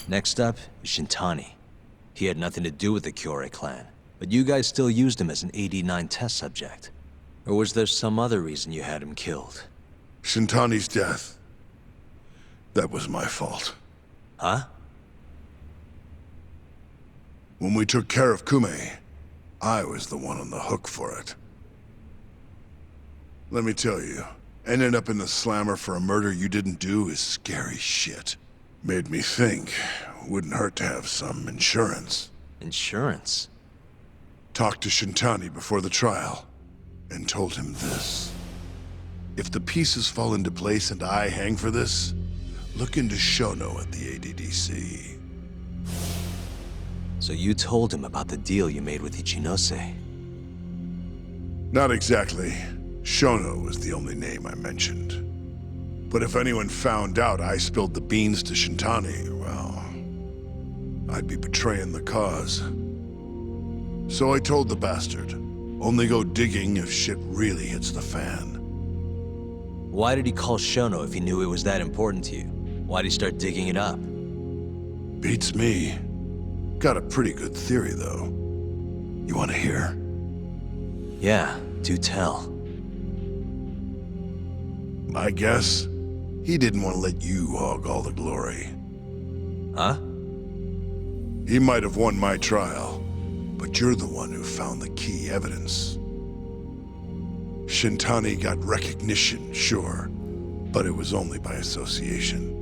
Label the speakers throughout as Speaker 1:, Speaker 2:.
Speaker 1: Next up is Shintani. He had nothing to do with the Kyorei clan, but you guys still used him as an AD-9 test subject. Or was there some other reason you had him killed?
Speaker 2: Shintani's death. That was my fault.
Speaker 1: Huh?
Speaker 2: When we took care of Kume, I was the one on the hook for it. Let me tell you, ending up in the slammer for a murder you didn't do is scary shit. Made me think, wouldn't hurt to have some insurance.
Speaker 1: Insurance?
Speaker 2: Talked to Shintani before the trial, and told him this. If the pieces fall into place and I hang for this, look into Shono at the ADDC.
Speaker 1: So you told him about the deal you made with Ichinose?
Speaker 2: Not exactly. Shono was the only name I mentioned. But if anyone found out I spilled the beans to Shintani, well, I'd be betraying the cause. So I told the bastard, only go digging if shit really hits the fan.
Speaker 1: Why did he call Shono if he knew it was that important to you? Why'd he start digging it up?
Speaker 2: Beats me. Got a pretty good theory, though. You want to hear?
Speaker 1: Yeah, do tell.
Speaker 2: I guess he didn't want to let you hog all the glory.
Speaker 1: Huh?
Speaker 2: He might have won my trial, but you're the one who found the key evidence. Shintani got recognition, sure, but it was only by association.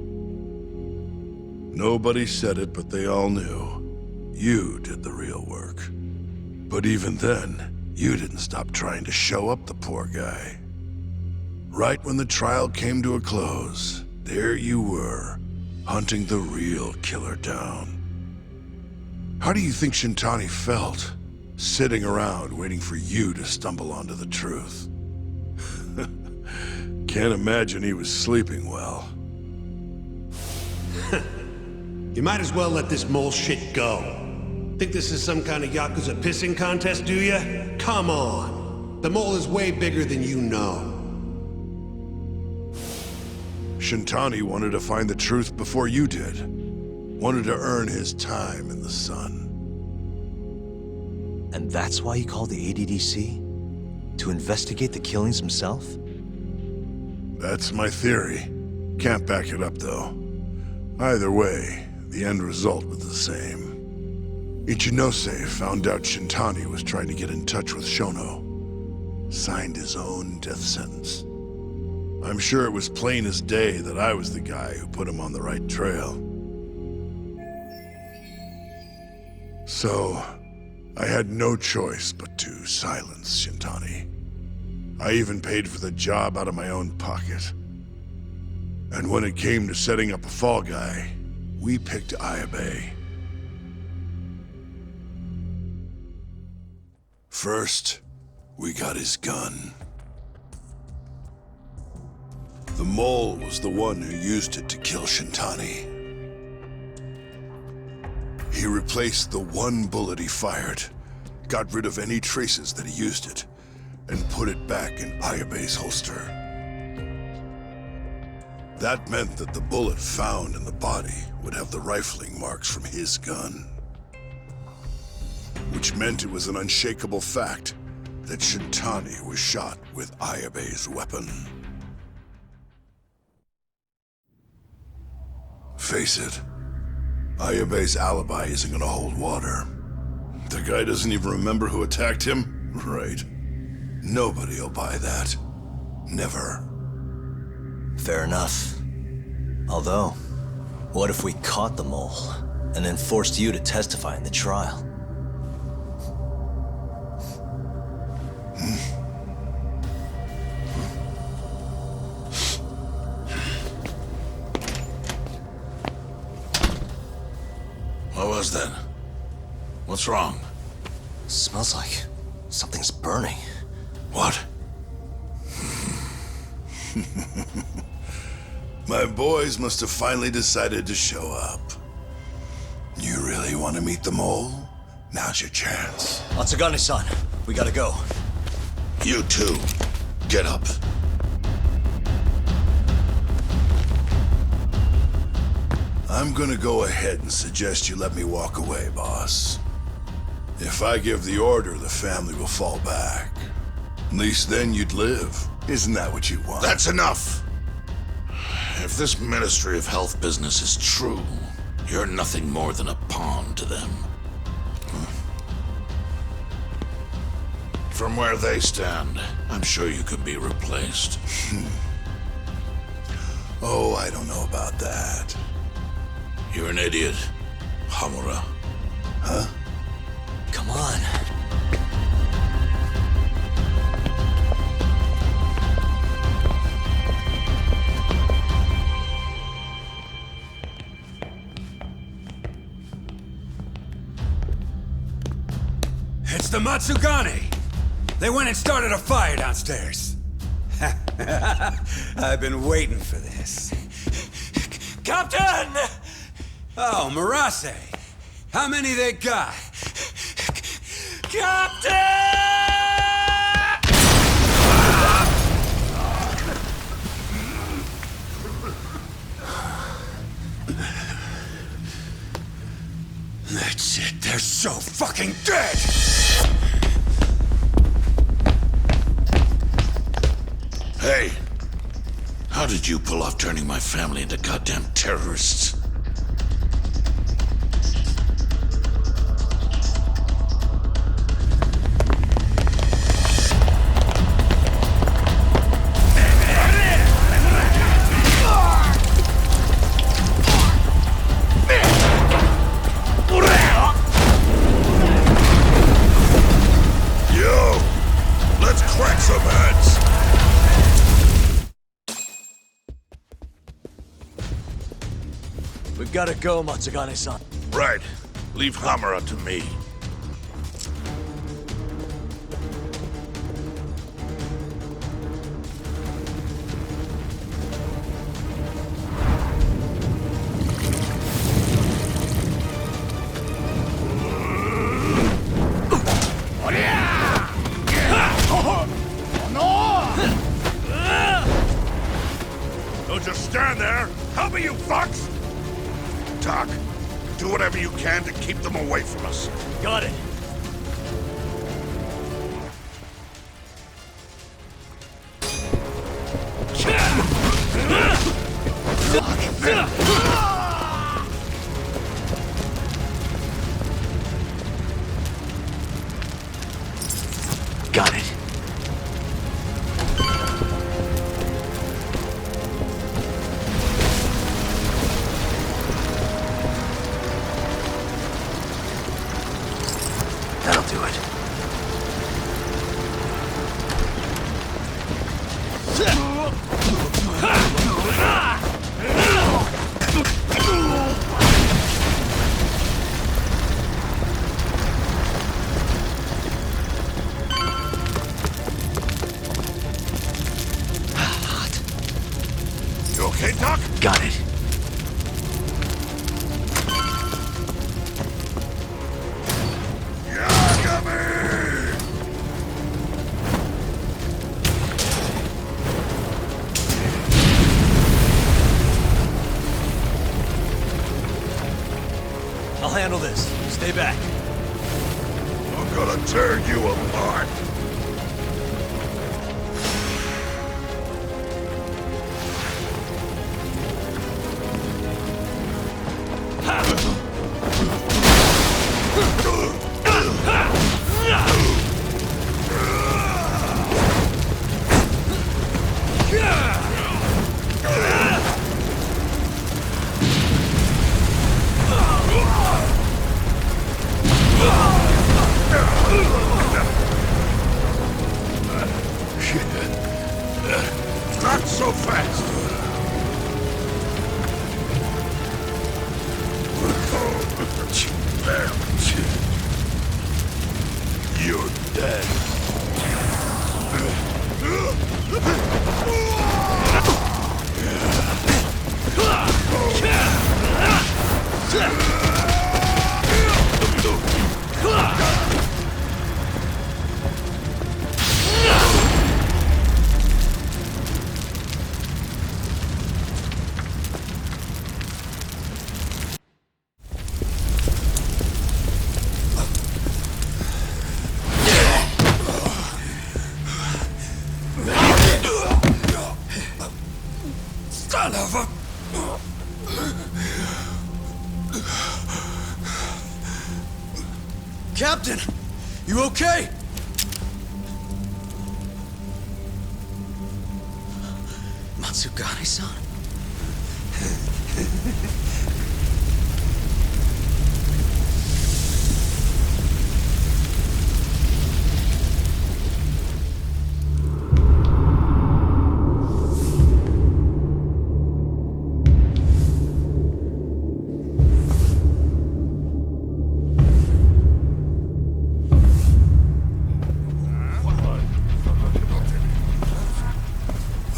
Speaker 2: Nobody said it, but they all knew. You did the real work. But even then, you didn't stop trying to show up the poor guy. Right when the trial came to a close, there you were, hunting the real killer down. How do you think Shintani felt, sitting around waiting for you to stumble onto the truth? Can't imagine he was sleeping well.
Speaker 3: You might as well let this mole shit go. Think this is some kind of Yakuza pissing contest, do ya? Come on. The mole is way bigger than you know.
Speaker 2: Shintani wanted to find the truth before you did. Wanted to earn his time in the sun.
Speaker 1: And that's why he called the ADDC? To investigate the killings himself?
Speaker 2: That's my theory. Can't back it up, though. Either way, the end result was the same. Ichinose found out Shintani was trying to get in touch with Shono. Signed his own death sentence. I'm sure it was plain as day that I was the guy who put him on the right trail. So, I had no choice but to silence Shintani. I even paid for the job out of my own pocket. And when it came to setting up a fall guy, we picked Ayabe. First, we got his gun. The mole was the one who used it to kill Shintani. He replaced the one bullet he fired, got rid of any traces that he used it, and put it back in Ayabe's holster. That meant that the bullet found in the body would have the rifling marks from his gun. Which meant it was an unshakable fact that Shintani was shot with Ayabe's weapon. Face it, Ayabe's alibi isn't gonna hold water. The guy doesn't even remember who attacked him? Right. Nobody'll buy that. Never.
Speaker 1: Fair enough. Although, what if we caught the mole, and then forced you to testify in the trial?
Speaker 4: What was that? What's wrong?
Speaker 1: Smells like something's burning.
Speaker 4: What?
Speaker 2: My boys must have finally decided to show up. You really want to meet the mole? Now's your chance.
Speaker 1: Atsugane-san, we gotta go.
Speaker 2: You too. Get up. I'm gonna go ahead and suggest you let me walk away, boss. If I give the order, the family will fall back. At least then you'd live. Isn't that what you want?
Speaker 4: That's enough! If this Ministry of Health business is true, you're nothing more than a pawn to them. From where they stand, I'm sure you can be replaced.
Speaker 2: Oh, I don't know about that.
Speaker 4: You're an idiot, Hamura.
Speaker 2: Huh?
Speaker 1: Come on.
Speaker 5: It's the Matsugane! They went and started a fire downstairs. I've been waiting for this. Captain! Oh, Marase. How many they got? Captain! That's it. They're so fucking dead!
Speaker 4: Hey! How did you pull off turning my family into goddamn terrorists?
Speaker 2: Yo! Let's crack some heads!
Speaker 1: We've gotta go, Matsugane-san.
Speaker 4: Right. Leave Hamura to me. Don't just stand there! Help me, you fucks! Doc, do whatever you can to keep them away from us.
Speaker 1: Got it. Got it. That'll do it.
Speaker 4: You okay, Doc?
Speaker 1: Got it. I'll handle this. Stay back.
Speaker 2: I'm gonna tear you apart!
Speaker 4: Not so fast!
Speaker 2: You're dead.
Speaker 5: Captain! You okay? Matsugane-san?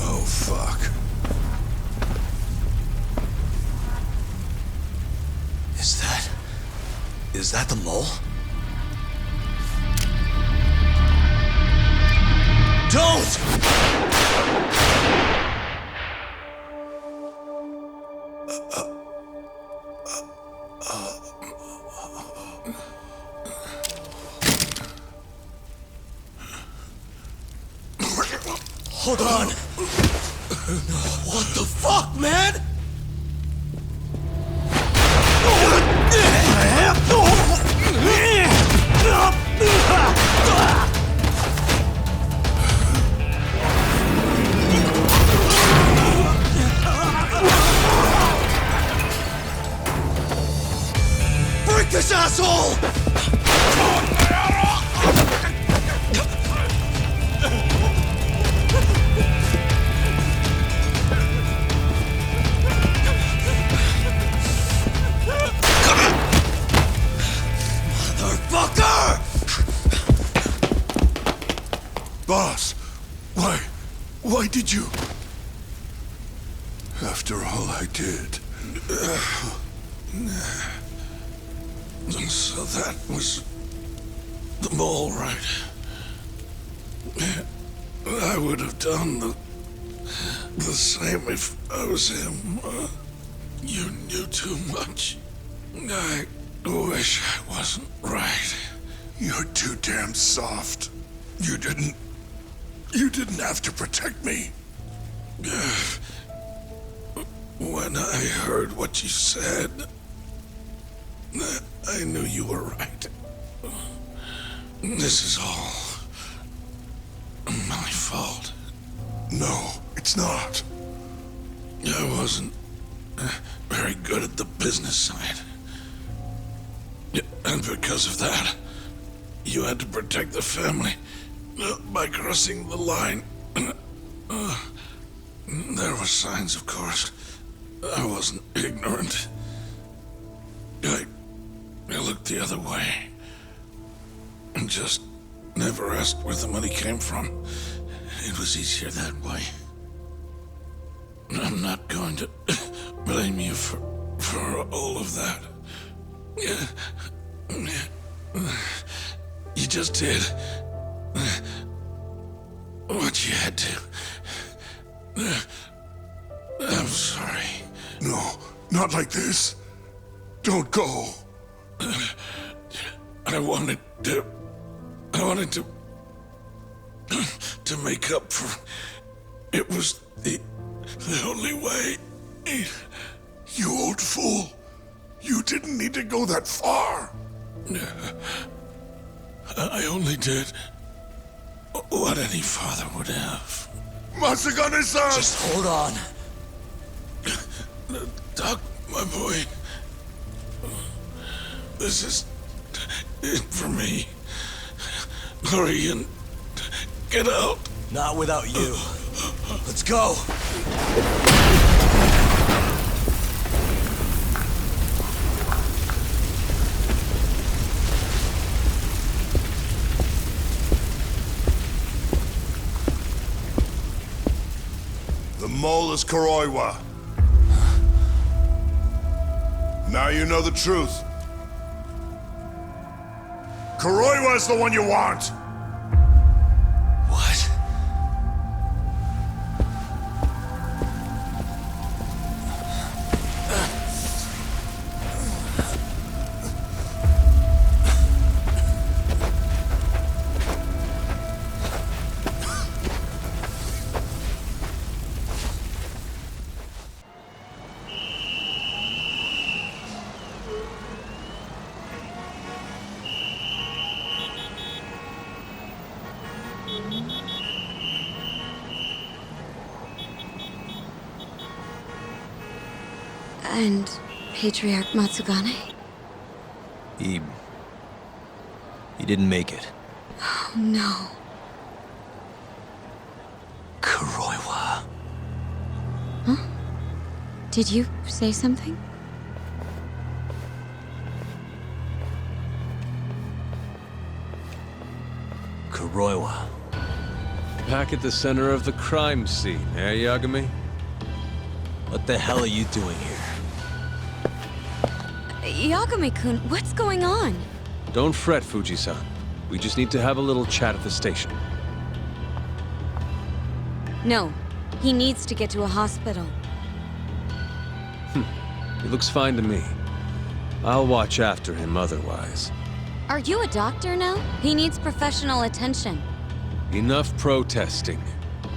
Speaker 2: Oh, fuck.
Speaker 5: Is that the mole? Don't! Hold on! What the fuck, man? Break this asshole! Motherfucker!
Speaker 2: Boss, why did you? After all I did. So that was the mole, right? I would have done the same if I was him. You knew too much. I wish I wasn't right. You're too damn soft. You didn't have to protect me. When I heard what you said, I knew you were right. This is all my fault. No, it's not. I wasn't very good at the business side. And because of that, you had to protect the family by crossing the line. There were signs, of course. I wasn't ignorant. I looked the other way and just never asked where the money came from. It was easier that way. I'm not going to blame you for all of that. You just did what you had to. I'm sorry. No, not like this. Don't go. I wanted to make up for. It was the only way. You old fool. You didn't need to go that far. I only did what any father would have. Masagane-san!
Speaker 5: Just hold on.
Speaker 2: Doc, my boy. This is it for me. Hurry and get out.
Speaker 5: Not without you. Let's go.
Speaker 2: The mole is Kuroiwa. Now you know the truth. Kuroiwa is the one you want.
Speaker 5: What?
Speaker 6: And Patriarch Matsugane?
Speaker 1: He didn't make it.
Speaker 6: Oh no.
Speaker 1: Kuroiwa.
Speaker 6: Huh? Did you say something?
Speaker 1: Kuroiwa.
Speaker 7: Back at the center of the crime scene, eh, Yagami?
Speaker 1: What the hell are you doing here?
Speaker 6: Yagami-kun, what's going on?
Speaker 7: Don't fret, Fuji-san. We just need to have a little chat at the station.
Speaker 6: No, he needs to get to a hospital.
Speaker 7: He looks fine to me. I'll watch after him otherwise.
Speaker 6: Are you a doctor now? He needs professional attention.
Speaker 7: Enough protesting.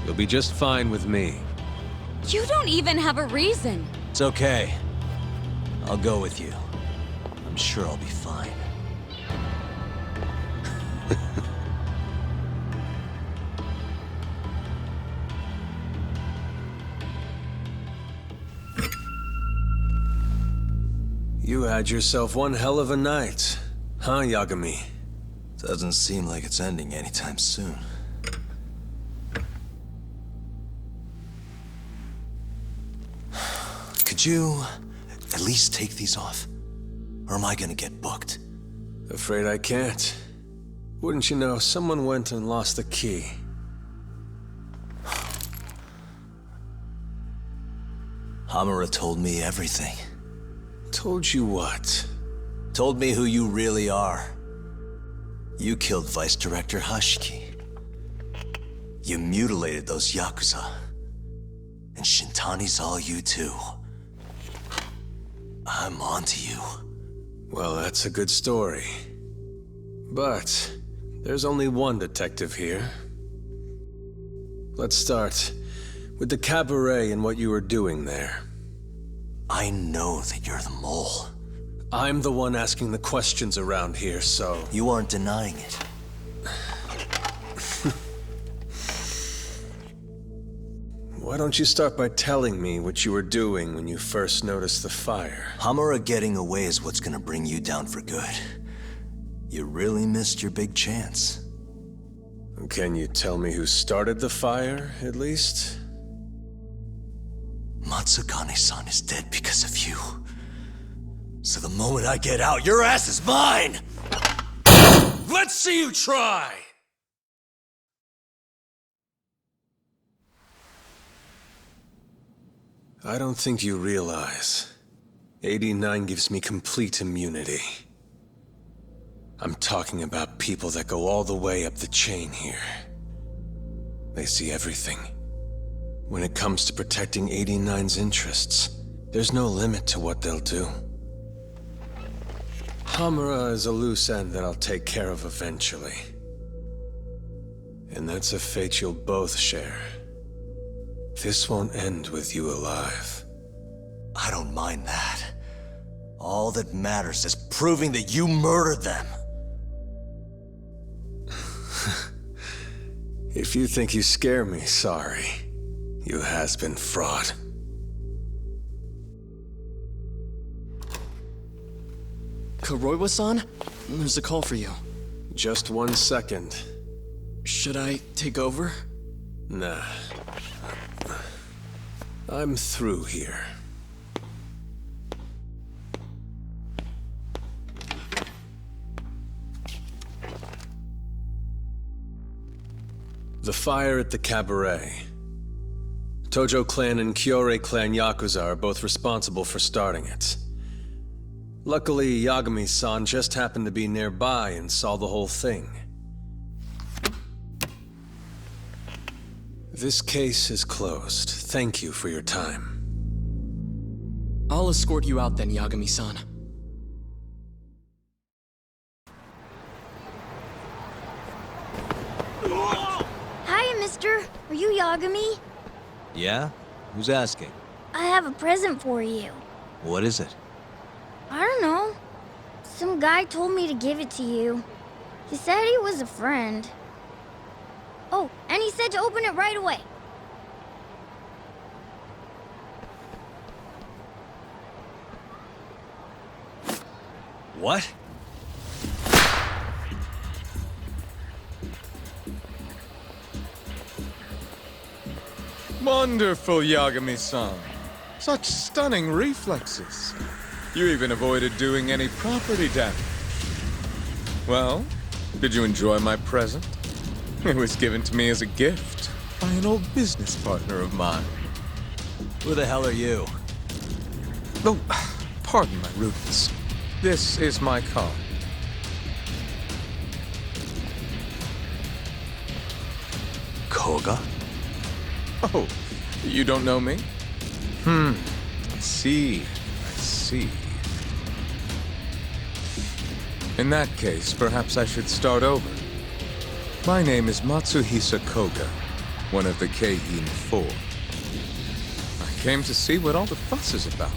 Speaker 7: You'll be just fine with me.
Speaker 6: You don't even have a reason.
Speaker 1: It's okay. I'll go with you. I'm sure I'll be fine.
Speaker 7: You had yourself one hell of a night, huh, Yagami?
Speaker 1: Doesn't seem like it's ending anytime soon. Could you at least take these off? Or am I gonna get booked?
Speaker 7: Afraid I can't. Wouldn't you know, someone went and lost the key.
Speaker 1: Hamura told me everything.
Speaker 7: Told you what?
Speaker 1: Told me who you really are. You killed Vice Director Hashiki. You mutilated those Yakuza. And Shintani's all you too. I'm onto you.
Speaker 7: Well, that's a good story. But there's only one detective here. Let's start with the cabaret and what you were doing there.
Speaker 1: I know that you're the mole.
Speaker 7: I'm the one asking the questions around here, so...
Speaker 1: You aren't denying it.
Speaker 7: Why don't you start by telling me what you were doing when you first noticed the fire?
Speaker 1: Hamura getting away is what's gonna bring you down for good. You really missed your big chance.
Speaker 7: Can you tell me who started the fire, at least?
Speaker 1: Matsugane-san is dead because of you. So the moment I get out, your ass is mine!
Speaker 7: Let's see you try! I don't think you realize. 89 gives me complete immunity. I'm talking about people that go all the way up the chain here. They see everything. When it comes to protecting 89's interests, there's no limit to what they'll do. Hamura is a loose end that I'll take care of eventually. And that's a fate you'll both share. This won't end with you alive.
Speaker 1: I don't mind that. All that matters is proving that you murdered them.
Speaker 7: If you think you scare me, sorry. You has-been fraud.
Speaker 8: Kuroiwa-san? There's a call for you.
Speaker 7: Just 1 second.
Speaker 8: Should I take over?
Speaker 7: Nah. I'm through here. The fire at the cabaret. Tojo clan and Kyorei clan Yakuza are both responsible for starting it. Luckily, Yagami-san just happened to be nearby and saw the whole thing. This case is closed. Thank you for your time.
Speaker 8: I'll escort you out then, Yagami-san.
Speaker 9: Hi, mister. Are you Yagami?
Speaker 1: Yeah? Who's asking?
Speaker 9: I have a present for you.
Speaker 1: What is it?
Speaker 9: I don't know. Some guy told me to give it to you. He said he was a friend. Oh, and he said to open it right away.
Speaker 1: What?
Speaker 7: Wonderful, Yagami-san. Such stunning reflexes. You even avoided doing any property damage. Well, did you enjoy my present? It was given to me as a gift by an old business partner of mine.
Speaker 1: Who the hell are you?
Speaker 7: Oh, pardon my rudeness. This is my card.
Speaker 1: Koga?
Speaker 7: Oh, you don't know me? I see. I see. In that case, perhaps I should start over. My name is Matsuhisa Koga, one of the Keihin Four. I came to see what all the fuss is about,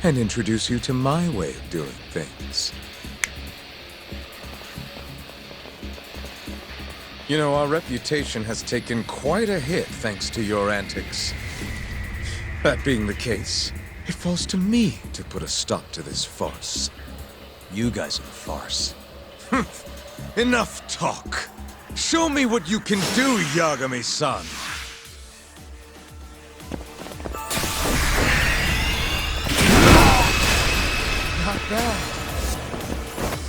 Speaker 7: and introduce you to my way of doing things. You know, our reputation has taken quite a hit thanks to your antics. That being the case, it falls to me to put a stop to this farce.
Speaker 1: You guys are the farce.
Speaker 7: Enough talk. Show me what you can do, Yagami-san. Not bad.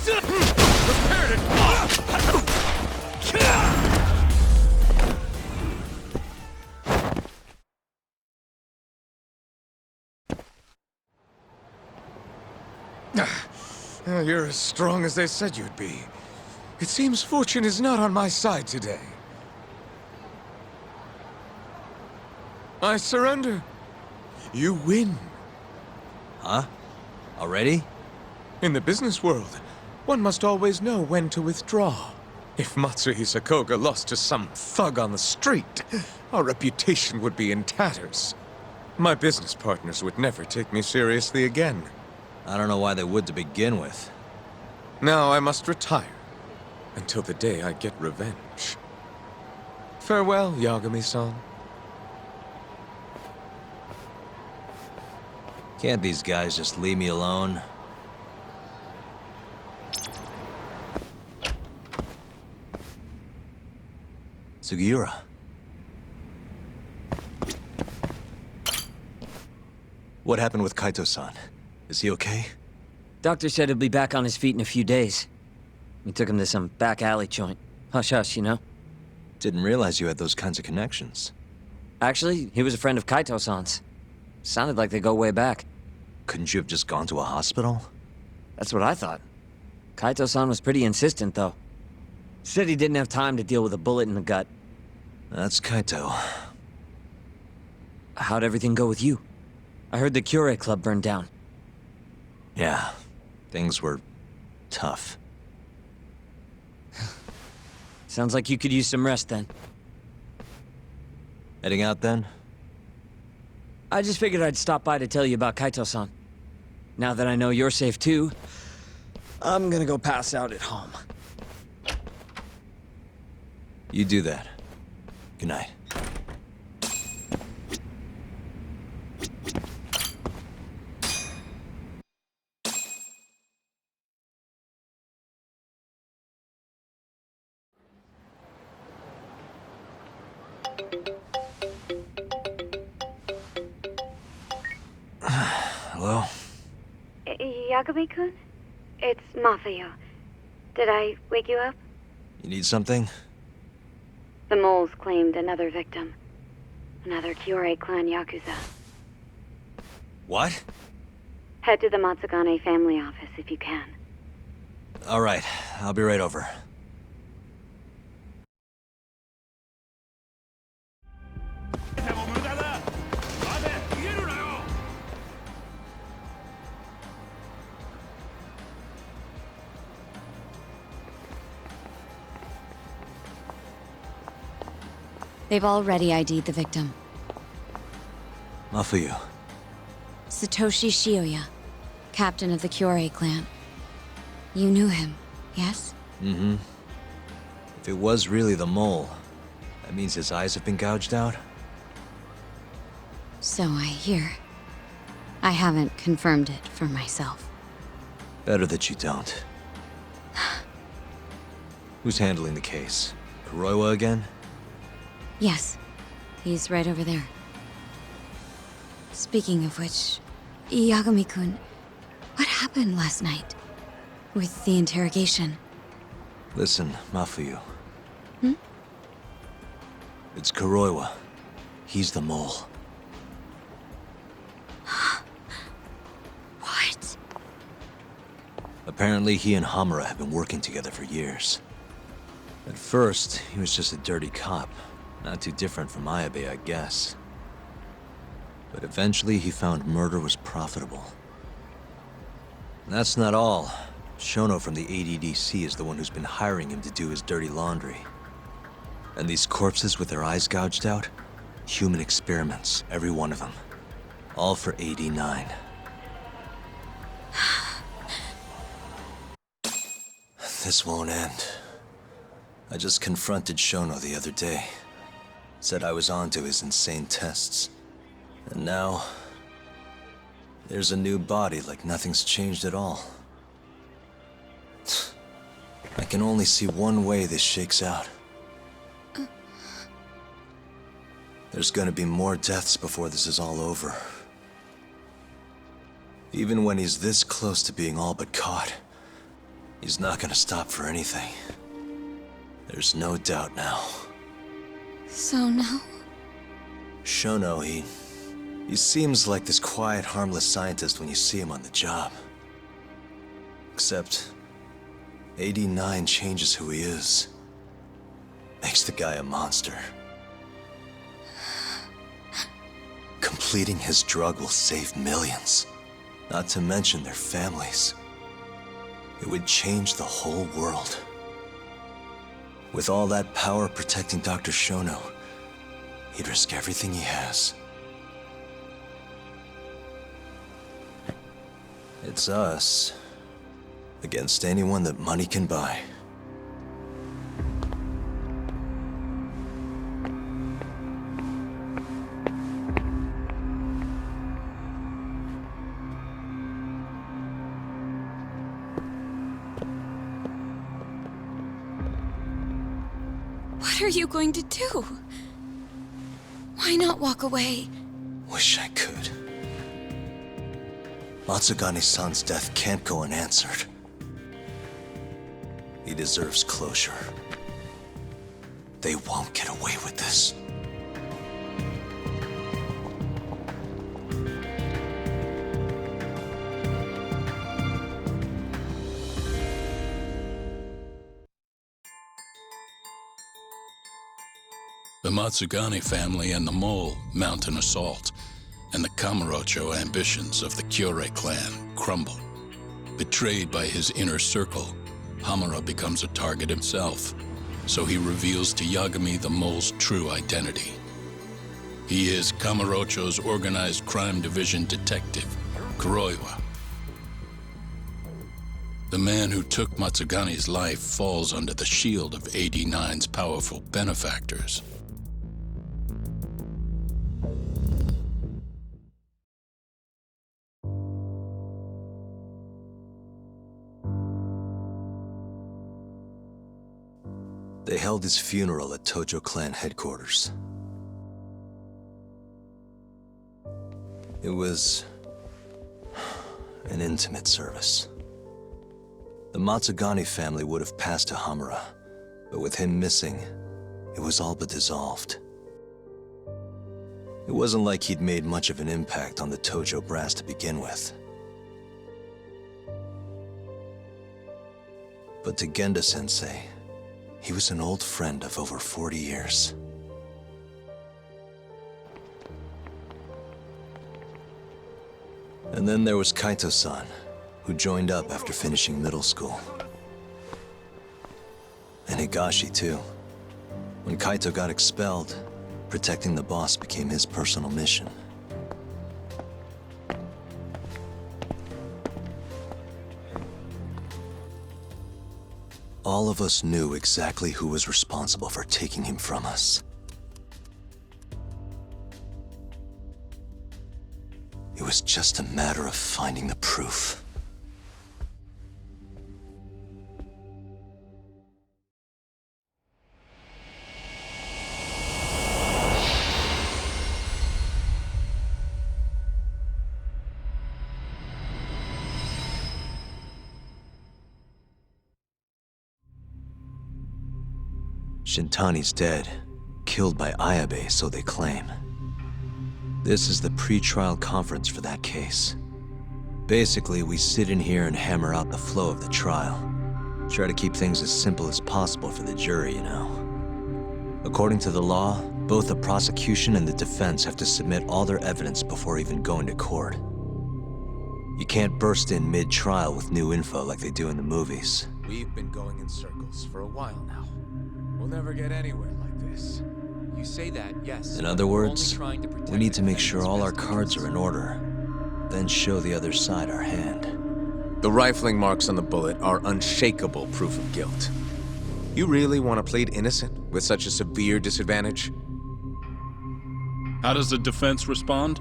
Speaker 7: Prepared it. You're as strong as they said you'd be. It seems fortune is not on my side today. I surrender. You win.
Speaker 1: Huh? Already?
Speaker 7: In the business world, one must always know when to withdraw. If Matsuhisa Koga lost to some thug on the street, our reputation would be in tatters. My business partners would never take me seriously again.
Speaker 1: I don't know why they would to begin with.
Speaker 7: Now I must retire, until the day I get revenge. Farewell, Yagami-san.
Speaker 1: Can't these guys just leave me alone? Sugiura. What happened with Kaito-san? Is he okay?
Speaker 10: Doctor said he'll be back on his feet in a few days. We took him to some back alley joint. Hush-hush, you know?
Speaker 1: Didn't realize you had those kinds of connections.
Speaker 10: Actually, he was a friend of Kaito-san's. Sounded like they go way back.
Speaker 1: Couldn't you have just gone to a hospital?
Speaker 10: That's what I thought. Kaito-san was pretty insistent, though. Said he didn't have time to deal with a bullet in the gut.
Speaker 1: That's Kaito.
Speaker 10: How'd everything go with you? I heard the Cure Club burned down.
Speaker 1: Yeah, things were tough.
Speaker 10: Sounds like you could use some rest then.
Speaker 1: Heading out then?
Speaker 10: I just figured I'd stop by to tell you about Kaito-san. Now that I know you're safe too, I'm gonna go pass out at home.
Speaker 1: You do that. Good night. Hello?
Speaker 11: Yagami-kun? It's Mafio. Did I wake you up?
Speaker 1: You need something?
Speaker 11: The moles claimed another victim. Another Kyorei clan Yakuza.
Speaker 1: What?
Speaker 11: Head to the Matsugane family office if you can.
Speaker 1: All right, I'll be right over.
Speaker 6: They've already ID'd the victim.
Speaker 1: Mafuyu.
Speaker 6: Satoshi Shioya, captain of the Kyorei clan. You knew him, yes?
Speaker 1: Mm-hmm. If it was really the mole, that means his eyes have been gouged out?
Speaker 6: So I hear. I haven't confirmed it for myself.
Speaker 1: Better that you don't. Who's handling the case? Kuroiwa again?
Speaker 6: Yes. He's right over there. Speaking of which, Yagami-kun, what happened last night? With the interrogation?
Speaker 1: Listen, Mafuyu.
Speaker 6: Hmm?
Speaker 1: It's Kuroiwa. He's the mole.
Speaker 6: What?
Speaker 1: Apparently he and Hamura have been working together for years. At first, he was just a dirty cop. Not too different from Ayabe, I guess. But eventually he found murder was profitable. And that's not all. Shono from the ADDC is the one who's been hiring him to do his dirty laundry. And these corpses with their eyes gouged out? Human experiments, every one of them. All for 89. This won't end. I just confronted Shono the other day. Said I was onto his insane tests. And now... there's a new body like nothing's changed at all. I can only see one way this shakes out. There's gonna be more deaths before this is all over. Even when he's this close to being all but caught, he's not gonna stop for anything. There's no doubt now.
Speaker 6: So now?
Speaker 1: Shono, he seems like this quiet, harmless scientist when you see him on the job. Except, 89 changes who he is. Makes the guy a monster. Completing his drug will save millions, not to mention their families. It would change the whole world. With all that power protecting Dr. Shono, he'd risk everything he has. It's us against anyone that money can buy.
Speaker 6: What are you going to do? Why not walk away?
Speaker 1: Wish I could. Matsugane-san's death can't go unanswered. He deserves closure. They won't get away with this.
Speaker 12: The Matsugane family and the Mole mount an assault, and the Kamurocho ambitions of the Kyorei clan crumble. Betrayed by his inner circle, Hamura becomes a target himself, so he reveals to Yagami the Mole's true identity. He is Kamurocho's organized crime division detective, Kuroiwa. The man who took Matsugane's life falls under the shield of 89's powerful benefactors.
Speaker 1: They held his funeral at Tojo clan headquarters. It was an intimate service. The Matsugane family would have passed to Hamura, but with him missing, it was all but dissolved. It wasn't like he'd made much of an impact on the Tojo brass to begin with. But to Genda-sensei, he was an old friend of over 40 years. And then there was Kaito-san, who joined up after finishing middle school. And Higashi, too. When Kaito got expelled, protecting the boss became his personal mission. All of us knew exactly who was responsible for taking him from us. It was just a matter of finding the proof. Shintani's dead, killed by Ayabe, so they claim. This is the pre-trial conference for that case. Basically, we sit in here and hammer out the flow of the trial. Try to keep things as simple as possible for the jury, you know. According to the law, both the prosecution and the defense have to submit all their evidence before even going to court. You can't burst in mid-trial with new info like they do in the movies.
Speaker 7: We've been going in circles for a while now. We'll never get anywhere like this.
Speaker 8: You say that, yes.
Speaker 1: In other words, we need to make sure all our cards are in order, then show the other side our hand.
Speaker 7: The rifling marks on the bullet are unshakable proof of guilt. You really want to plead innocent with such a severe disadvantage?
Speaker 12: How does the defense respond?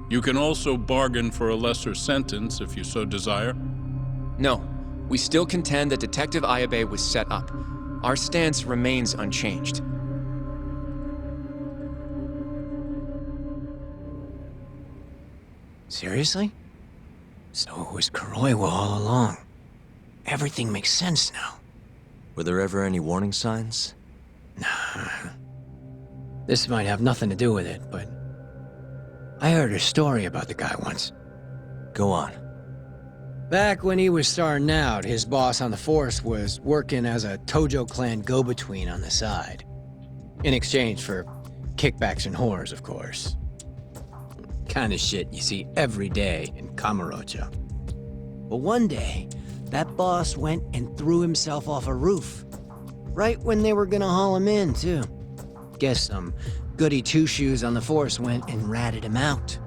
Speaker 12: You can also bargain for a lesser sentence if you so desire.
Speaker 8: No, we still contend that Detective Ayabe was set up. Our stance remains unchanged.
Speaker 10: Seriously? So it was Kuroiwa all along. Everything makes sense now.
Speaker 1: Were there ever any warning signs?
Speaker 10: Nah. This might have nothing to do with it, but I heard a story about the guy once.
Speaker 1: Go on.
Speaker 10: Back when he was starting out, his boss on the force was working as a Tojo clan go-between on the side. In exchange for kickbacks and whores, of course. Kind of shit you see every day in Kamurocho. But one day, that boss went and threw himself off a roof. Right when they were gonna haul him in, too. Guess some goody two-shoes on the force went and ratted him out.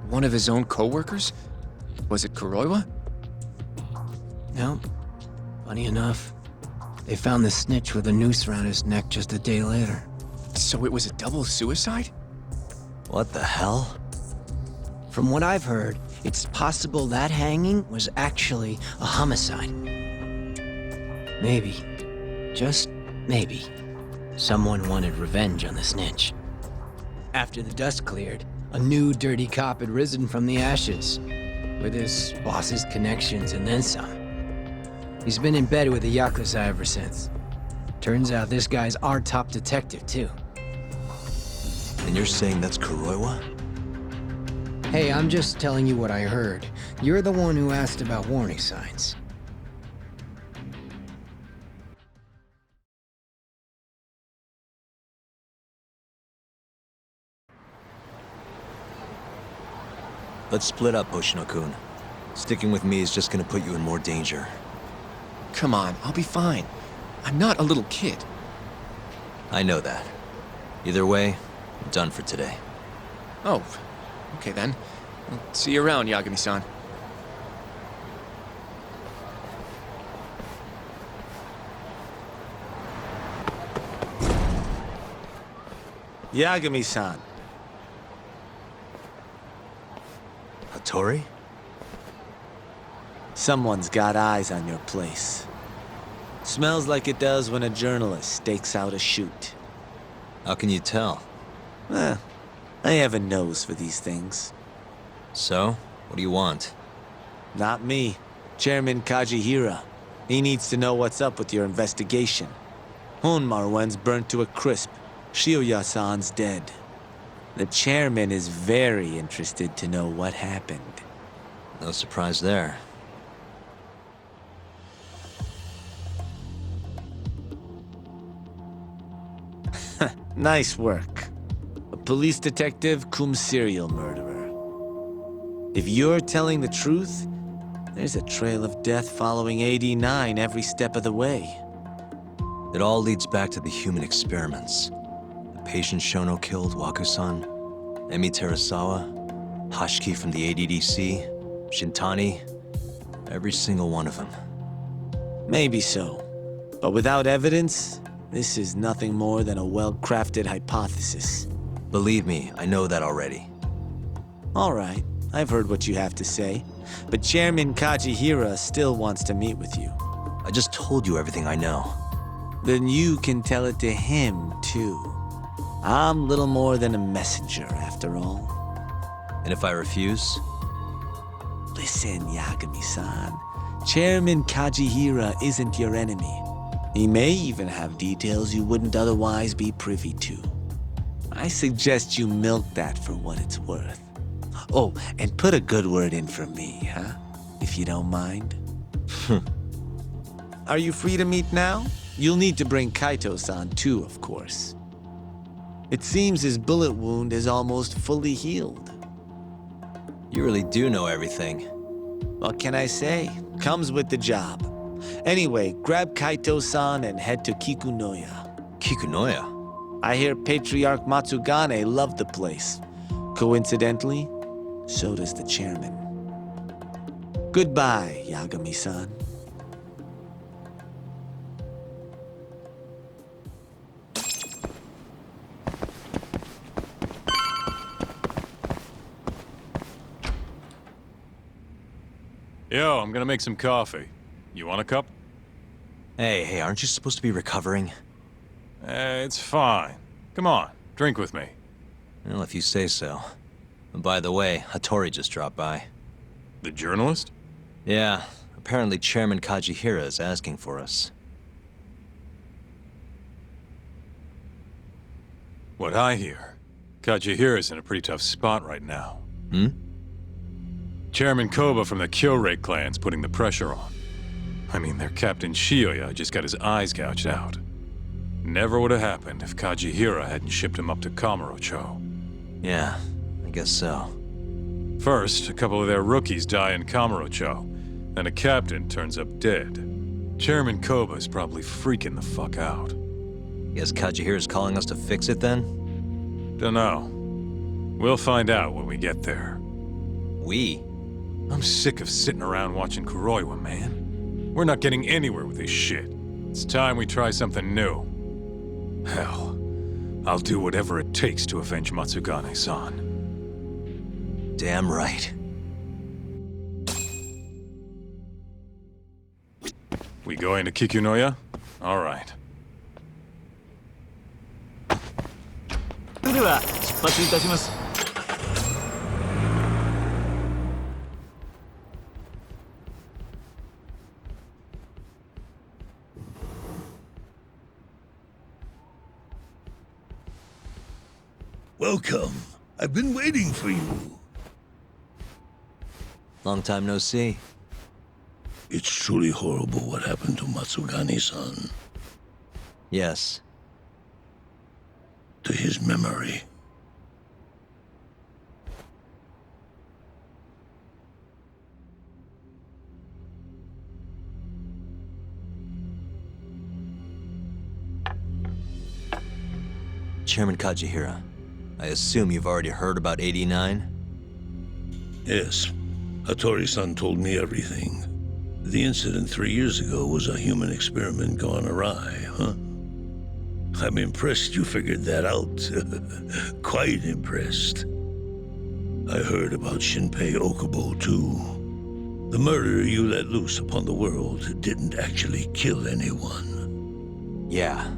Speaker 8: One of his own co-workers? Was it Kuroiwa?
Speaker 10: No. Funny enough, they found the snitch with a noose around his neck just a day later.
Speaker 8: So it was a double suicide?
Speaker 1: What the hell?
Speaker 10: From what I've heard, it's possible that hanging was actually a homicide. Maybe, just maybe, someone wanted revenge on the snitch. After the dust cleared, a new dirty cop had risen from the ashes, with his boss's connections and then some. He's been in bed with the Yakuza ever since. Turns out this guy's our top detective, too.
Speaker 1: And you're saying that's Kuroiwa?
Speaker 10: Hey, I'm just telling you what I heard. You're the one who asked about warning signs.
Speaker 1: Let's split up, Hoshino-kun. Sticking with me is just gonna put you in more danger.
Speaker 8: Come on, I'll be fine. I'm not a little kid.
Speaker 1: I know that. Either way, I'm done for today.
Speaker 8: Oh, okay then. I'll see you around, Yagami-san.
Speaker 13: Yagami-san.
Speaker 1: Hattori?
Speaker 13: Someone's got eyes on your place. Smells like it does when a journalist stakes out a shoot.
Speaker 1: How can you tell?
Speaker 13: I have a nose for these things.
Speaker 1: So, what do you want?
Speaker 13: Not me. Chairman Kajihira. He needs to know what's up with your investigation. Honmarwen's burnt to a crisp. Shioya-san's dead. The chairman is very interested to know what happened.
Speaker 1: No surprise there.
Speaker 13: Nice work. A police detective cum serial murderer. If you're telling the truth, there's a trail of death following 89 every step of the way.
Speaker 1: It all leads back to the human experiments. The patient Shono killed Waku-san, Emi Terasawa, Hashiki from the ADDC, Shintani, every single one of them.
Speaker 13: Maybe so. But without evidence, this is nothing more than a well-crafted hypothesis.
Speaker 1: Believe me, I know that already.
Speaker 13: All right, I've heard what you have to say. But Chairman Kajihira still wants to meet with you.
Speaker 1: I just told you everything I know.
Speaker 13: Then you can tell it to him, too. I'm little more than a messenger, after all.
Speaker 1: And if I refuse?
Speaker 13: Listen, Yagami-san. Chairman Kajihira isn't your enemy. He may even have details you wouldn't otherwise be privy to. I suggest you milk that for what it's worth. Oh, and put a good word in for me, huh? If you don't mind. Are you free to meet now? You'll need to bring Kaito-san too, of course. It seems his bullet wound is almost fully healed.
Speaker 1: You really do know everything.
Speaker 13: What can I say? Comes with the job. Anyway, grab Kaito-san and head to Kikunoya.
Speaker 1: Kikunoya?
Speaker 13: I hear Patriarch Matsugane loved the place. Coincidentally, so does the chairman. Goodbye, Yagami-san.
Speaker 14: Yo, I'm gonna make some coffee. You want a cup?
Speaker 1: Hey, aren't you supposed to be recovering?
Speaker 14: It's fine. Come on, drink with me.
Speaker 1: Well, if you say so. And by the way, Hattori just dropped by.
Speaker 14: The journalist?
Speaker 1: Yeah, apparently Chairman Kajihira is asking for us.
Speaker 14: What I hear, Kajihira's in a pretty tough spot right now.
Speaker 1: Hmm?
Speaker 14: Chairman Koba from the Kyorei clan's putting the pressure on. I mean, their Captain Shioya just got his eyes gouged out. Never would have happened if Kajihira hadn't shipped him up to Kamurocho.
Speaker 1: Yeah, I guess so.
Speaker 14: First, a couple of their rookies die in Kamurocho, then a captain turns up dead. Chairman Koba's probably freaking the fuck out.
Speaker 1: Guess Kajihira's calling us to fix it then?
Speaker 14: Dunno. We'll find out when we get there.
Speaker 1: We?
Speaker 14: I'm sick of sitting around watching Kuroiwa, man. We're not getting anywhere with this shit. It's time we try something new. Hell, I'll do whatever it takes to avenge Matsugane-san.
Speaker 1: Damn right.
Speaker 14: We going to Kikunoya? All right.
Speaker 2: Welcome. I've been waiting for you.
Speaker 1: Long time no see.
Speaker 2: It's truly horrible what happened to Matsugane-san.
Speaker 1: Yes.
Speaker 2: To his memory.
Speaker 1: Chairman Kajihira, I assume you've already heard about 89?
Speaker 2: Yes. Hattori-san told me everything. The incident 3 years ago was a human experiment gone awry, huh? I'm impressed you figured that out. Quite impressed. I heard about Shinpei Okubo, too. The murder you let loose upon the world didn't actually kill anyone.
Speaker 1: Yeah.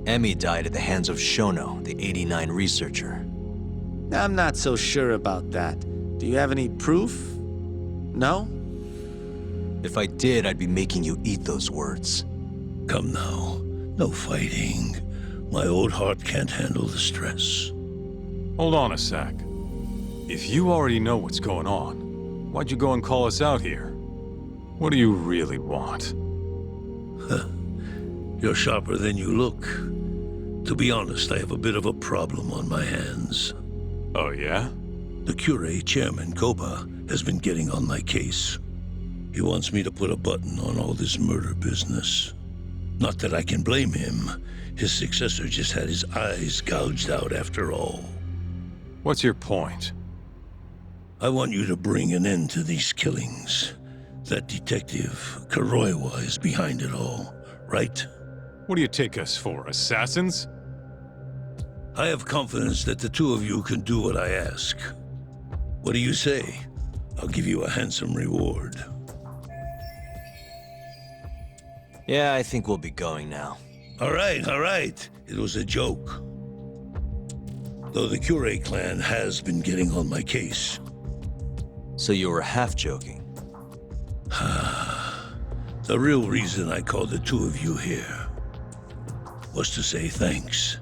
Speaker 1: Emmy died at the hands of Shono, the 89 researcher.
Speaker 13: I'm not so sure about that. Do you have any proof? No?
Speaker 1: If I did, I'd be making you eat those words.
Speaker 2: Come now. No fighting. My old heart can't handle the stress.
Speaker 14: Hold on a sec. If you already know what's going on, why'd you go and call us out here? What do you really want?
Speaker 2: You're sharper than you look. To be honest, I have a bit of a problem on my hands.
Speaker 14: Oh, yeah?
Speaker 2: The Kyorei chairman, Koba, has been getting on my case. He wants me to put a button on all this murder business. Not that I can blame him. His successor just had his eyes gouged out after all.
Speaker 14: What's your point?
Speaker 2: I want you to bring an end to these killings. That detective, Kuroiwa, is behind it all, right?
Speaker 14: What do you take us for, assassins?
Speaker 2: I have confidence that the two of you can do what I ask. What do you say? I'll give you a handsome reward.
Speaker 1: Yeah, I think we'll be going now.
Speaker 2: All right. It was a joke. Though the Kyorei clan has been getting on my case.
Speaker 1: So you were half joking?
Speaker 2: The real reason I called the two of you here. was to say thanks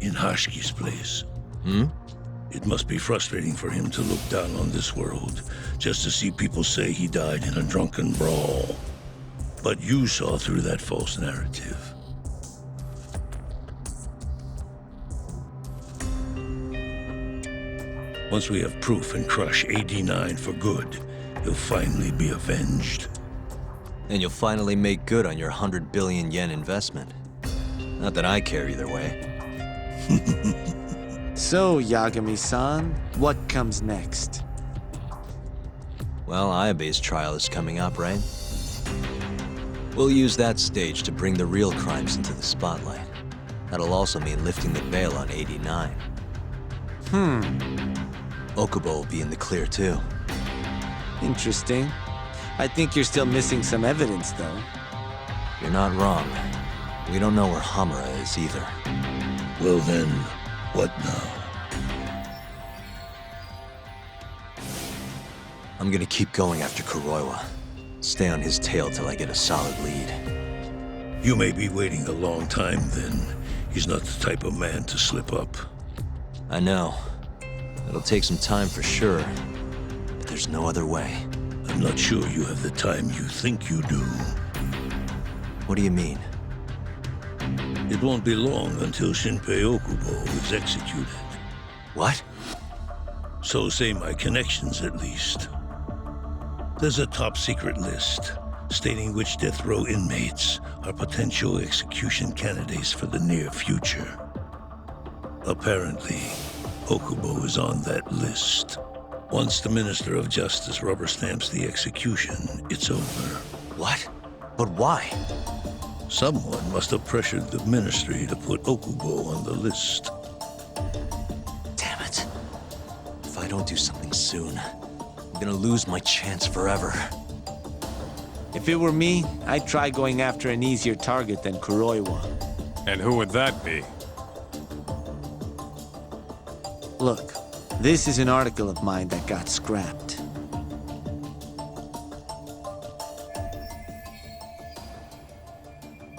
Speaker 2: in Hashki's place. It must be frustrating for him to look down on this world just to see people say he died in a drunken brawl. But you saw through that false narrative. Once we have proof and crush AD9 for good, he'll finally be avenged.
Speaker 1: And you'll finally make good on your 100 billion yen investment. Not that I care either way.
Speaker 13: So, Yagami-san, what comes next?
Speaker 1: Well, Ayabe's trial is coming up, right? We'll use that stage to bring the real crimes into the spotlight. That'll also mean lifting the veil on 89. Okubo will be in the clear, too.
Speaker 13: Interesting. I think you're still missing some evidence, though.
Speaker 1: You're not wrong. We don't know where Hamura is either.
Speaker 2: Well then, what now?
Speaker 1: I'm gonna keep going after Kuroiwa. Stay on his tail till I get a solid lead.
Speaker 2: You may be waiting a long time then. He's not the type of man to slip up.
Speaker 1: I know. It'll take some time for sure, but there's no other way.
Speaker 2: I'm not sure you have the time you think you do.
Speaker 1: What do you mean?
Speaker 2: It won't be long until Shinpei Okubo is executed.
Speaker 1: What?
Speaker 2: So say my connections, at least. There's a top-secret list stating which death row inmates are potential execution candidates for the near future. Apparently, Okubo is on that list. Once the Minister of Justice rubber stamps the execution, it's over.
Speaker 1: What? But why?
Speaker 2: Someone must have pressured the Ministry to put Okubo on the list.
Speaker 1: Damn it. If I don't do something soon, I'm gonna lose my chance forever.
Speaker 13: If it were me, I'd try going after an easier target than Kuroiwa.
Speaker 14: And who would that be?
Speaker 13: Look, this is an article of mine that got scrapped.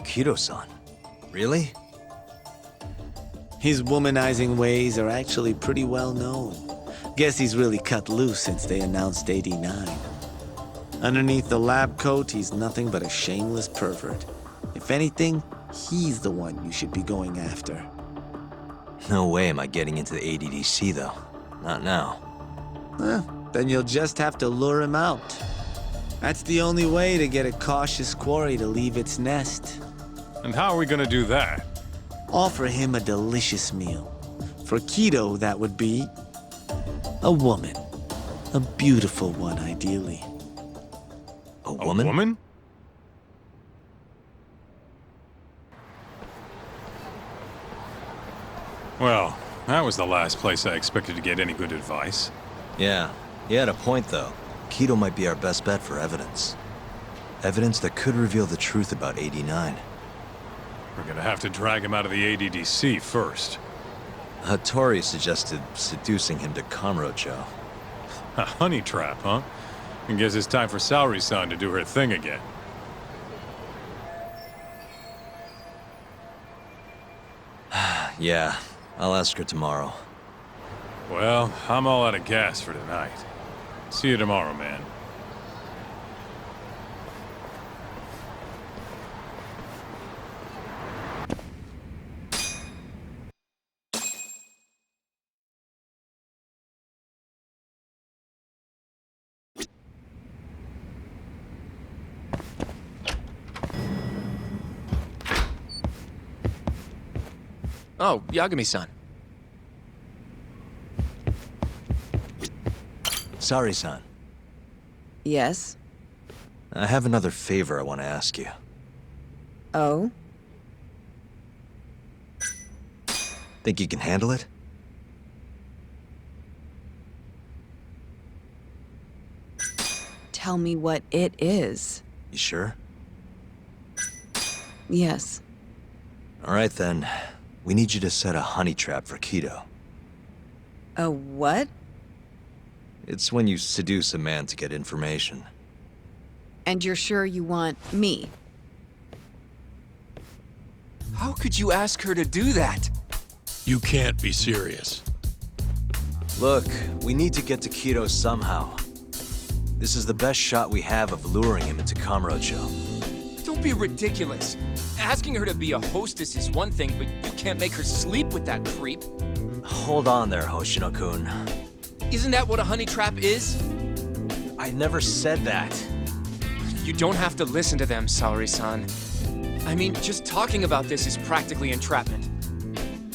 Speaker 1: Kido-san? Really?
Speaker 13: His womanizing ways are actually pretty well known. Guess he's really cut loose since they announced 89. Underneath the lab coat, he's nothing but a shameless pervert. If anything, he's the one you should be going after.
Speaker 1: No way am I getting into the ADDC, though. Not now.
Speaker 13: Then you'll just have to lure him out. That's the only way to get a cautious quarry to leave its nest.
Speaker 14: And how are we gonna do that?
Speaker 13: Offer him a delicious meal. For Kido, that would be a woman. A beautiful one, ideally.
Speaker 1: A woman?
Speaker 14: A woman? Well, that was the last place I expected to get any good advice.
Speaker 1: Yeah, he had a point, though. Kido might be our best bet for evidence. Evidence that could reveal the truth about 89.
Speaker 14: We're gonna have to drag him out of the ADDC first.
Speaker 1: Hattori suggested seducing him to Kamurocho.
Speaker 14: A honey trap, huh? I guess it's time for Saori-san to do her thing again.
Speaker 1: Yeah, I'll ask her tomorrow.
Speaker 14: Well, I'm all out of gas for tonight. See you tomorrow, man.
Speaker 8: Oh, Yagami-san.
Speaker 1: Saori-san,
Speaker 15: Yes?
Speaker 1: I have another favor I want to ask you.
Speaker 15: Oh?
Speaker 1: Think you can handle it?
Speaker 15: Tell me what it is.
Speaker 1: You sure?
Speaker 15: Yes.
Speaker 1: All right, then. We need you to set a honey trap for Kido.
Speaker 15: A what?
Speaker 1: It's when you seduce a man to get information.
Speaker 15: And you're sure you want me?
Speaker 8: How could you ask her to do that?
Speaker 12: You can't be serious.
Speaker 1: Look, we need to get to Quito somehow. This is the best shot we have of luring him into Kamurocho.
Speaker 8: Don't be ridiculous. Asking her to be a hostess is one thing, but you can't make her sleep with that creep.
Speaker 1: Hold on there, Hoshino-kun.
Speaker 8: Isn't that what a honey trap is?
Speaker 1: I never said that.
Speaker 8: You don't have to listen to them, Saori-san. I mean, just talking about this is practically entrapment.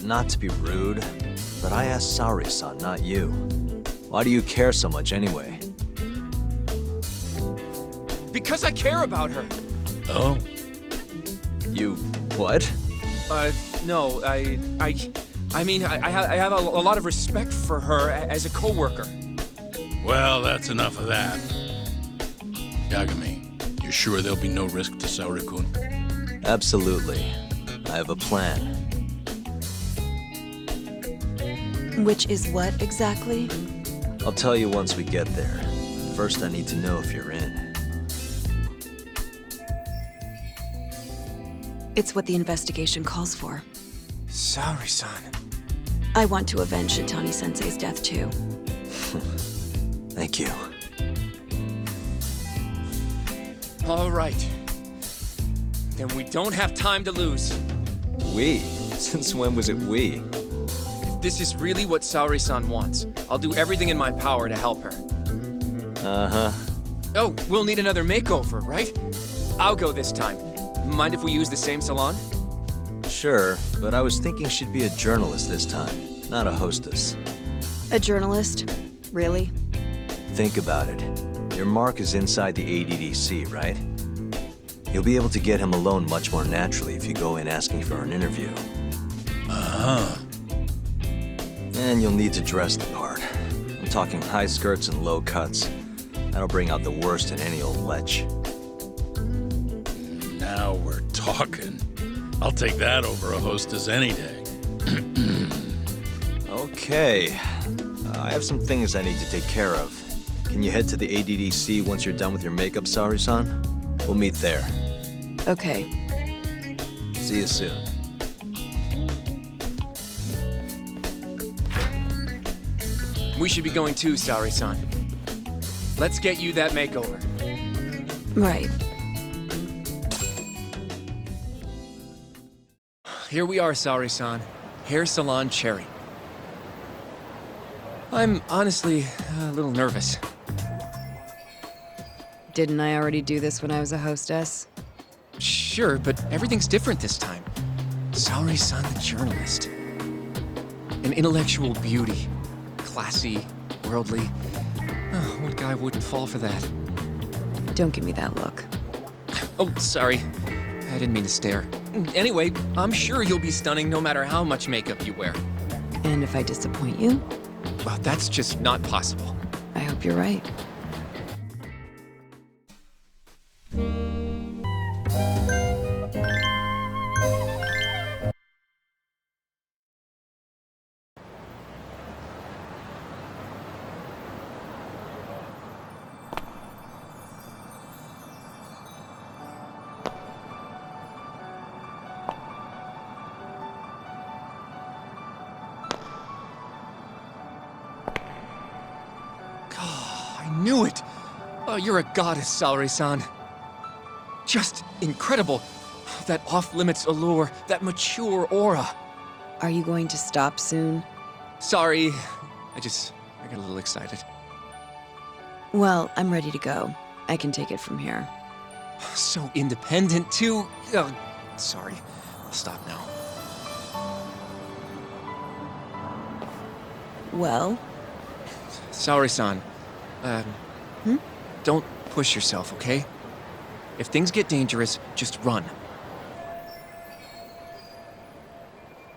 Speaker 1: Not to be rude, but I asked Saori-san, not you. Why do you care so much anyway?
Speaker 8: Because I care about her.
Speaker 12: Oh?
Speaker 1: You... what?
Speaker 8: No, I mean, I have a lot of respect for her as a co-worker.
Speaker 12: Well, that's enough of that. Yagami, you sure there'll be no risk to Saori-kun?
Speaker 1: Absolutely. I have a plan.
Speaker 15: Which is what exactly?
Speaker 1: I'll tell you once we get there. First, I need to know if you're in.
Speaker 15: It's what the investigation calls for.
Speaker 8: Saori-san.
Speaker 15: I want to avenge Shitani-sensei's death, too.
Speaker 1: Thank you.
Speaker 8: All right. Then we don't have time to lose.
Speaker 1: We? Since when was it we?
Speaker 8: If this is really what Saori-san wants, I'll do everything in my power to help her.
Speaker 1: Uh-huh.
Speaker 8: Oh, we'll need another makeover, right? I'll go this time. Mind if we use the same salon?
Speaker 1: Sure, but I was thinking she'd be a journalist this time, not a hostess.
Speaker 15: A journalist? Really?
Speaker 1: Think about it. Your mark is inside the ADDC, right? You'll be able to get him alone much more naturally if you go in asking for an interview.
Speaker 12: Uh-huh.
Speaker 1: And you'll need to dress the part. I'm talking high skirts and low cuts. That'll bring out the worst in any old lech.
Speaker 12: Now we're talking. I'll take that over a hostess any day.
Speaker 1: Okay. I have some things I need to take care of. Can you head to the ADDC once you're done with your makeup, Saori-san? We'll meet there.
Speaker 15: Okay.
Speaker 1: See you soon.
Speaker 8: We should be going too, Saori-san. Let's get you that makeover.
Speaker 15: Right.
Speaker 8: Here we are, Saori-san. Hair Salon Cherry. I'm honestly a little nervous.
Speaker 15: Didn't I already do this when I was a hostess?
Speaker 8: Sure, but everything's different this time. Saori-san the journalist. An intellectual beauty. Classy, worldly. Oh, what guy wouldn't fall for that?
Speaker 15: Don't give me that look.
Speaker 8: Oh, sorry. I didn't mean to stare. Anyway, I'm sure you'll be stunning no matter how much makeup you wear.
Speaker 15: And if I disappoint you?
Speaker 8: Well, that's just not possible.
Speaker 15: I hope you're right.
Speaker 8: I knew it! Oh, you're a goddess, Saori-san. Just incredible. That off-limits allure, that mature aura.
Speaker 15: Are you going to stop soon?
Speaker 8: Sorry. I got a little excited.
Speaker 15: Well, I'm ready to go. I can take it from here.
Speaker 8: So independent, too. Oh, sorry. I'll stop now.
Speaker 15: Well?
Speaker 8: Saori-san. Don't push yourself, okay? If things get dangerous, just run.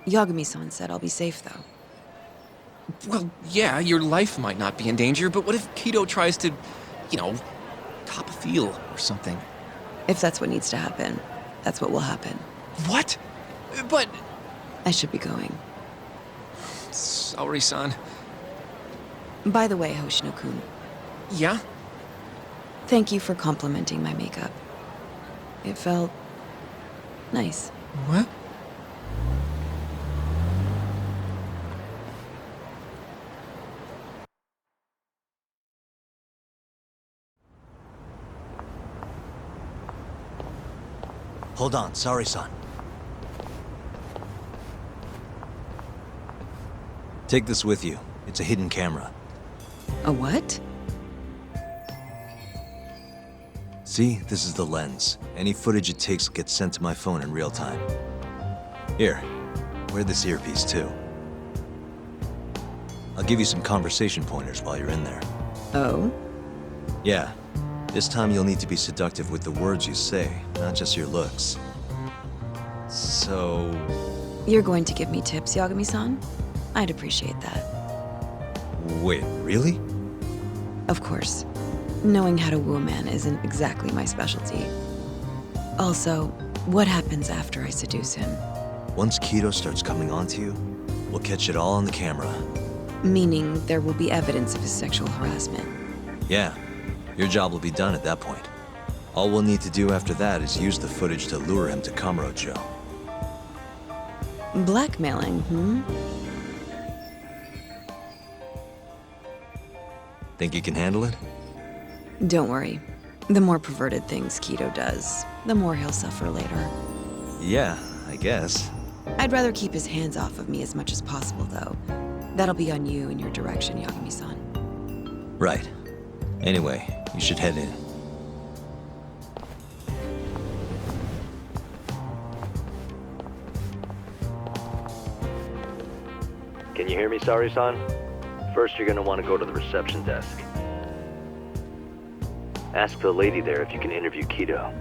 Speaker 15: Yagami-san said I'll be safe, though.
Speaker 8: Well, yeah, your life might not be in danger, but what if Kido tries to, you know, cop a feel or something?
Speaker 15: If that's what needs to happen, that's what will happen.
Speaker 8: What? But...
Speaker 15: I should be going.
Speaker 8: Saori-san.
Speaker 15: By the way, Hoshino-kun.
Speaker 8: Yeah?
Speaker 15: Thank you for complimenting my makeup. It felt... nice.
Speaker 8: What?
Speaker 1: Hold on, sorry, son. Take this with you. It's a hidden camera.
Speaker 15: A what?
Speaker 1: See, this is the lens. Any footage it takes gets sent to my phone in real time. Here, wear this earpiece too. I'll give you some conversation pointers while you're in there.
Speaker 15: Oh?
Speaker 1: Yeah. This time you'll need to be seductive with the words you say, not just your looks. So...
Speaker 15: You're going to give me tips, Yagami-san? I'd appreciate that.
Speaker 1: Wait, really?
Speaker 15: Of course. Knowing how to woo a man isn't exactly my specialty. Also, what happens after I seduce him?
Speaker 1: Once Kido starts coming onto you, we'll catch it all on the camera.
Speaker 15: Meaning there will be evidence of his sexual harassment.
Speaker 1: Yeah, your job will be done at that point. All we'll need to do after that is use the footage to lure him to Kamurocho.
Speaker 15: Blackmailing,
Speaker 1: Think you can handle it?
Speaker 15: Don't worry. The more perverted things Kido does, the more he'll suffer later.
Speaker 1: Yeah, I guess.
Speaker 15: I'd rather keep his hands off of me as much as possible, though. That'll be on you and your direction, Yagami-san.
Speaker 1: Right. Anyway, you should head in.
Speaker 16: Can you hear me, Sari-san? First, you're gonna want to go to the reception desk. Ask the lady there if you can interview Kido.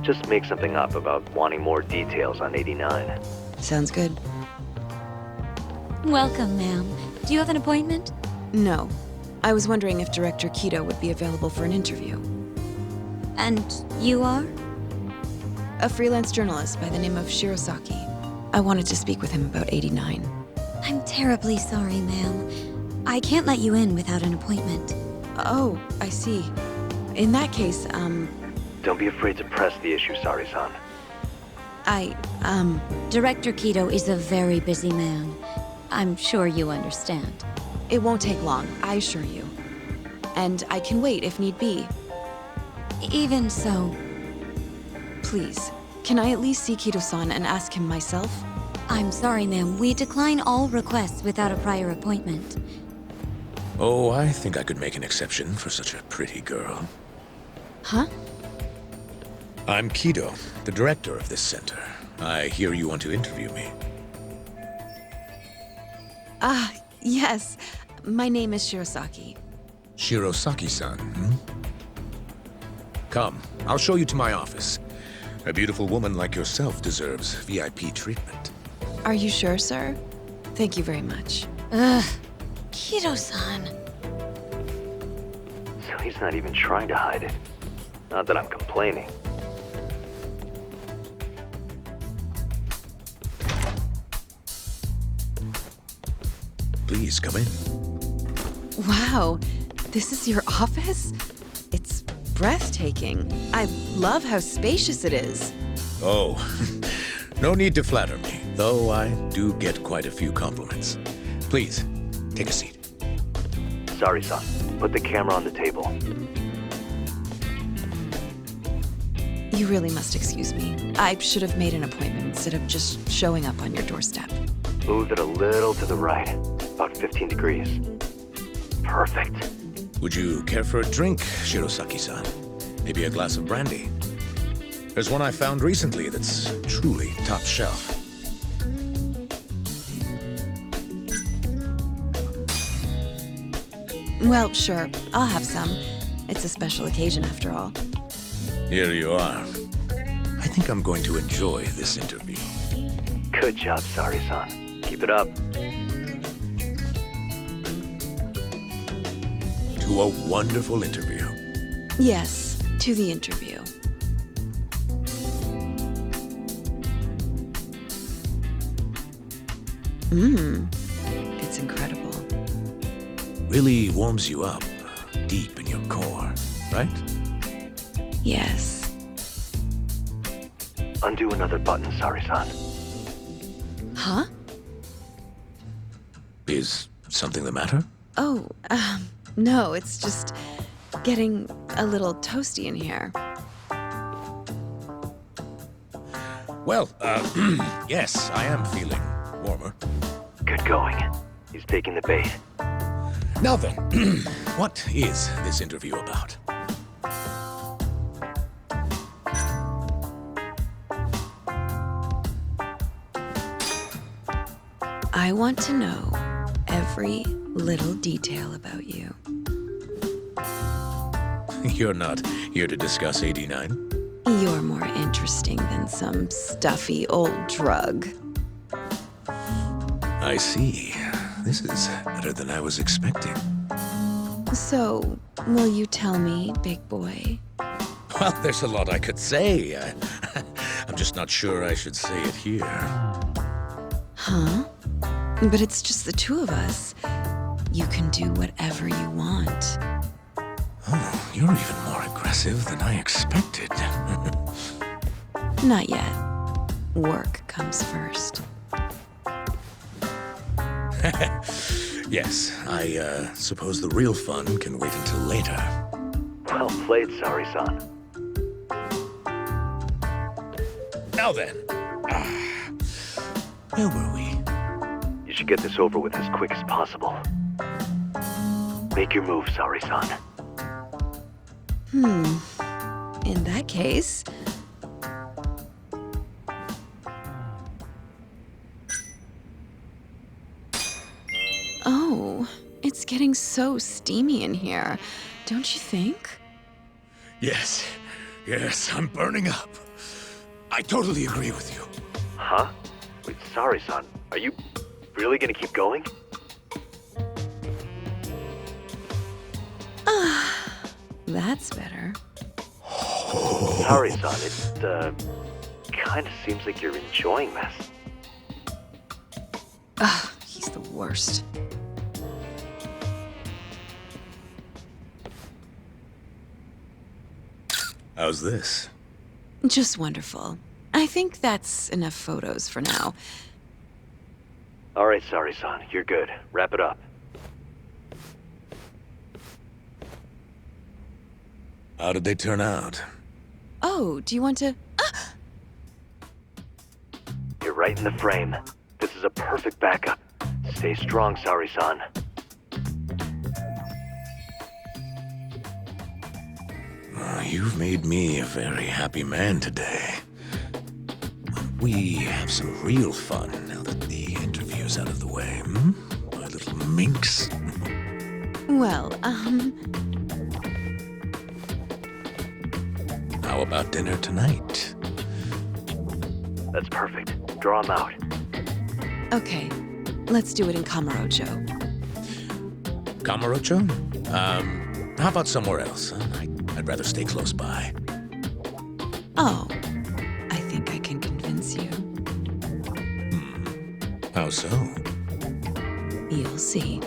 Speaker 16: Just make something up about wanting more details on 89.
Speaker 15: Sounds good.
Speaker 6: Welcome, ma'am. Do you have an appointment?
Speaker 15: No. I was wondering if Director Kido would be available for an interview.
Speaker 6: And you are?
Speaker 15: A freelance journalist by the name of Shirosaki. I wanted to speak with him about 89.
Speaker 6: I'm terribly sorry, ma'am. I can't let you in without an appointment.
Speaker 15: Oh, I see. In that case,
Speaker 16: Don't be afraid to press the issue, Sari-san.
Speaker 6: Director Kido is a very busy man. I'm sure you understand.
Speaker 15: It won't take long, I assure you. And I can wait if need be.
Speaker 6: Even so...
Speaker 15: Please, can I at least see Kido-san and ask him myself?
Speaker 6: I'm sorry, ma'am. We decline all requests without a prior appointment.
Speaker 17: Oh, I think I could make an exception for such a pretty girl.
Speaker 15: Huh?
Speaker 17: I'm Kido, the director of this center. I hear you want to interview me.
Speaker 15: Ah, yes. My name is Shirosaki.
Speaker 17: Shirosaki-san, Come, I'll show you to my office. A beautiful woman like yourself deserves VIP treatment.
Speaker 15: Are you sure, sir? Thank you very much.
Speaker 6: Ugh. Kido-san.
Speaker 16: So he's not even trying to hide it. Not that I'm complaining.
Speaker 17: Please, come in.
Speaker 15: Wow, this is your office? It's breathtaking. I love how spacious it is.
Speaker 17: Oh, no need to flatter me, though I do get quite a few compliments. Please, take a seat.
Speaker 16: Sari-san, put the camera on the table.
Speaker 15: You really must excuse me. I should have made an appointment instead of just showing up on your doorstep.
Speaker 16: Move it a little to the right, about 15 degrees. Perfect.
Speaker 17: Would you care for a drink, Shirosaki-san? Maybe a glass of brandy? There's one I found recently that's truly top shelf.
Speaker 15: Well, sure. I'll have some. It's a special occasion after all.
Speaker 17: Here you are. I think I'm going to enjoy this interview.
Speaker 16: Good job, Sari-san. Keep it up.
Speaker 17: To a wonderful interview.
Speaker 15: Yes, to the interview. It's incredible.
Speaker 17: Really warms you up deep in your core, right?
Speaker 15: Yes.
Speaker 16: Undo another button, Sari-san.
Speaker 15: Huh?
Speaker 17: Is something the matter?
Speaker 15: Oh, no, it's just getting a little toasty in here.
Speaker 17: Well, yes, I am feeling warmer.
Speaker 16: Good going. He's taking the bait.
Speaker 17: Now then, what is this interview about?
Speaker 15: I want to know every little detail about you.
Speaker 17: You're not here to discuss 89?
Speaker 15: You're more interesting than some stuffy old drug.
Speaker 17: I see. This is better than I was expecting.
Speaker 15: So, will you tell me, big boy?
Speaker 17: Well, there's a lot I could say. I'm just not sure I should say it here.
Speaker 15: Huh? But it's just the two of us. You can do whatever you want.
Speaker 17: Oh, you're even more aggressive than I expected.
Speaker 15: Not yet. Work comes first.
Speaker 17: Yes, I suppose the real fun can wait until later.
Speaker 16: Well played, Saori-san.
Speaker 17: Now then, where were we?
Speaker 16: You should get this over with as quick as possible. Make your move, Saori-san.
Speaker 15: In that case... Oh, it's getting so steamy in here, don't you think?
Speaker 17: Yes, I'm burning up. I totally agree with you.
Speaker 16: Huh? Wait, Saori-san, are you really gonna keep going?
Speaker 15: That's better.
Speaker 16: Saori-san, it, kinda seems like you're enjoying this.
Speaker 15: Ugh, he's the worst.
Speaker 17: How's this?
Speaker 15: Just wonderful. I think that's enough photos for now.
Speaker 16: Alright, Saori-san, you're good. Wrap it up.
Speaker 17: How did they turn out?
Speaker 15: Oh, do you want to...
Speaker 16: You're right in the frame. This is a perfect backup. Stay strong, Saori-san.
Speaker 17: You've made me a very happy man today. We have some real fun now that the interview's out of the way, My little minx.
Speaker 15: Well,
Speaker 17: How about dinner tonight?
Speaker 16: That's perfect. Draw him out.
Speaker 15: Okay, let's do it in Kamurocho.
Speaker 17: Kamurocho? How about somewhere else? I'd rather stay close by.
Speaker 15: Oh, I think I can convince you.
Speaker 17: How so?
Speaker 15: You'll see.